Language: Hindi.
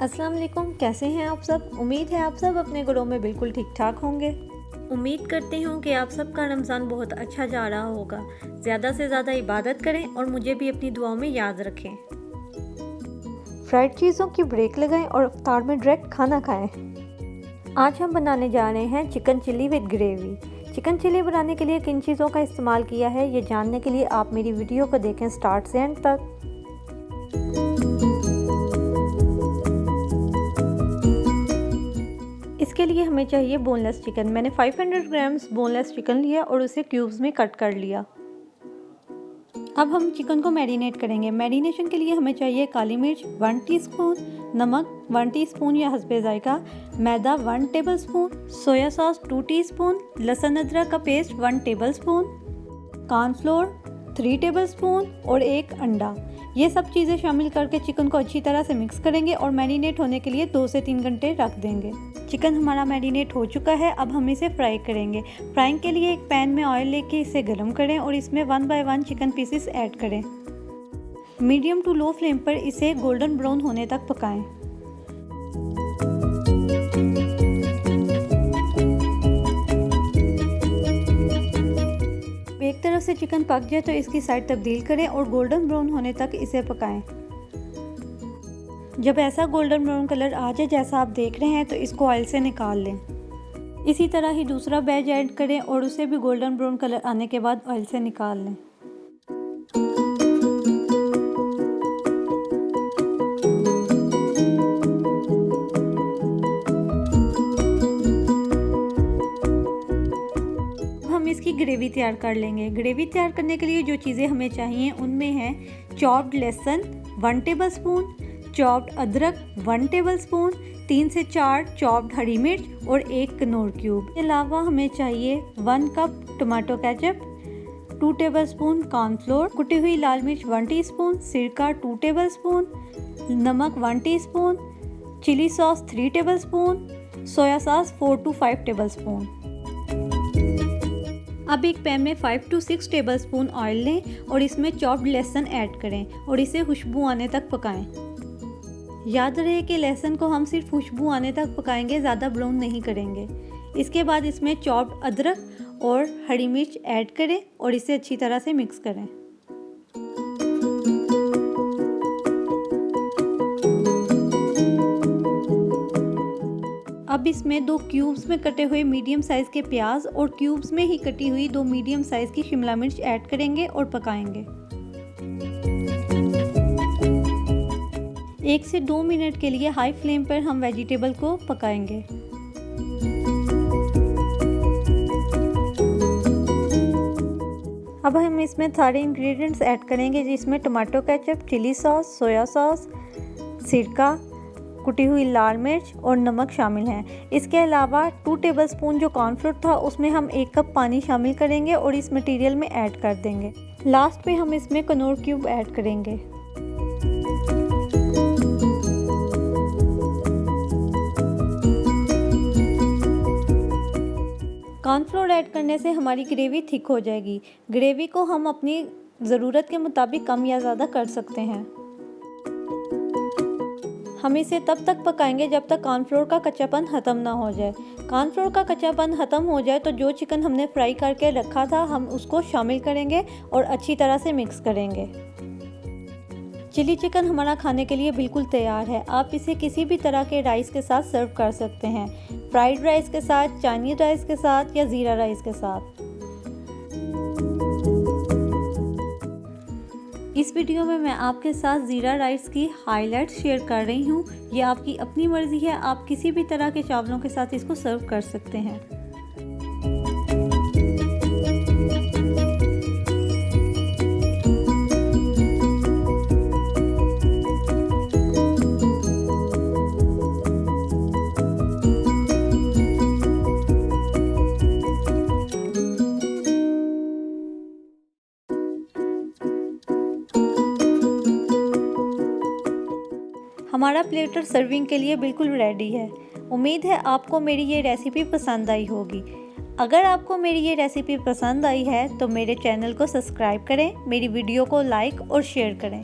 अस्सलाम वालेकुम, कैसे हैं आप सब। उम्मीद है आप सब अपने घरों में बिल्कुल ठीक ठाक होंगे। उम्मीद करती हूँ कि आप सबका रमज़ान बहुत अच्छा जा रहा होगा। ज़्यादा से ज़्यादा इबादत करें और मुझे भी अपनी दुआओं में याद रखें। फ्राइड चीज़ों की ब्रेक लगाएं और इफ्तार में डायरेक्ट खाना खाएं। आज हम बनाने जा रहे हैं chicken chilli with gravy. Chicken chilli बनाने के लिए किन चीज़ों का इस्तेमाल किया है ये जानने के लिए आप मेरी वीडियो को देखें स्टार्ट से एंड तक। इसके लिए हमें चाहिए बोनलेस चिकन। मैंने 500 ग्राम्स बोनलेस चिकन लिया और उसे क्यूब्स में कट कर लिया। अब हम चिकन को मैरिनेट करेंगे। मैरिनेशन के लिए हमें चाहिए काली मिर्च 1 टीस्पून, नमक 1 टीस्पून या हस्बे जायका, मैदा 1 टेबलस्पून, सोया सॉस 2 टीस्पून, लहसुन अदरक का पेस्ट 1 टेबलस्पून, कॉर्नफ्लोर 3 टेबलस्पून और 1 अंडा। ये सब चीज़ें शामिल करके चिकन को अच्छी तरह से मिक्स करेंगे और मैरिनेट होने के लिए 2 से 3 घंटे रख देंगे। चिकन हमारा मैरिनेट हो चुका है। अब हम इसे फ्राई करेंगे। फ्राइंग के लिए एक पैन में ऑयल लेके इसे गर्म करें और इसमें 1 बाय 1 चिकन पीसेस ऐड करें। मीडियम टू लो फ्लेम पर इसे गोल्डन ब्राउन होने तक पकाएं। एक तरफ से चिकन पक जाए तो इसकी साइड तब्दील करें और गोल्डन ब्राउन होने तक इसे पकाएं। जब ऐसा गोल्डन ब्राउन कलर आ जाए जैसा आप देख रहे हैं तो इसको ऑयल से निकाल लें। इसी तरह ही दूसरा बैच ऐड करें और उसे भी गोल्डन ब्राउन कलर आने के बाद ऑयल से निकाल लें। हम इसकी ग्रेवी तैयार कर लेंगे। ग्रेवी तैयार करने के लिए जो चीज़ें हमें चाहिए उनमें हैं चॉप्ड लहसुन 1 टेबलस्पून, चॉप्ड अदरक 1 टेबलस्पून, 3 से 4 चॉप्ड हरी मिर्च और 1 कनौर क्यूब। इसके अलावा हमें चाहिए 1 cup tomato ketchup, 2 tablespoon cornflour, कुटी हुई लाल मिर्च 1 टीस्पून, सिरका 2 टेबलस्पून, नमक 1 teaspoon, chilli sauce 3 tablespoon, soya sauce 4 to 5 tablespoon. अब एक पैन में 5 to 6 टेबलस्पून ऑयल लें और इसमें चॉप्ड लहसुन ऐड करें और इसे खुशबू आने तक पकाएं। याद रहे कि लहसुन को हम सिर्फ खुशबू आने तक पकाएंगे, ज़्यादा ब्राउन नहीं करेंगे। इसके बाद इसमें चॉप्ड अदरक और हरी मिर्च ऐड करें और इसे अच्छी तरह से मिक्स करें। अब इसमें 2 क्यूब्स में कटे हुए मीडियम साइज़ के प्याज और क्यूब्स में ही कटी हुई 2 मीडियम साइज़ की शिमला मिर्च ऐड करेंगे और पकाएंगे। 1 से 2 मिनट के लिए हाई फ्लेम पर हम वेजिटेबल को पकाएंगे। अब हम इसमें सारे इंग्रेडिएंट्स ऐड करेंगे जिसमें tomato ketchup, chilli sauce, soya sauce, सिरका, कुटी हुई लाल मिर्च और नमक शामिल हैं। इसके अलावा 2 टेबलस्पून जो कॉर्नफ्लोर था उसमें हम 1 कप पानी शामिल करेंगे और इस मटेरियल में ऐड कर देंगे। लास्ट में हम इसमें कनौर क्यूब ऐड करेंगे। कॉर्नफ्लोर ऐड करने से हमारी ग्रेवी थिक हो जाएगी। ग्रेवी को हम अपनी ज़रूरत के मुताबिक कम या ज़्यादा कर सकते हैं। हम इसे तब तक पकाएंगे जब तक कॉर्नफ्लोर का कच्चापन ख़त्म ना हो जाए। कॉर्नफ्लोर का कच्चापन ख़त्म हो जाए तो जो चिकन हमने फ्राई करके रखा था हम उसको शामिल करेंगे और अच्छी तरह से मिक्स करेंगे। चिली चिकन हमारा खाने के लिए बिल्कुल तैयार है। आप इसे किसी भी तरह के राइस के साथ सर्व कर सकते हैं। फ्राइड राइस के साथ, चाइनीज़ राइस के साथ या ज़ीरा राइस के साथ। इस वीडियो में मैं आपके साथ ज़ीरा राइस की हाइलाइट्स शेयर कर रही हूँ। ये आपकी अपनी मर्ज़ी है, आप किसी भी तरह के चावलों के साथ इसको सर्व कर सकते हैं। हमारा प्लेटर सर्विंग के लिए बिल्कुल रेडी है। उम्मीद है आपको मेरी ये रेसिपी पसंद आई होगी। अगर आपको मेरी ये रेसिपी पसंद आई है तो मेरे चैनल को सब्सक्राइब करें, मेरी वीडियो को लाइक और शेयर करें।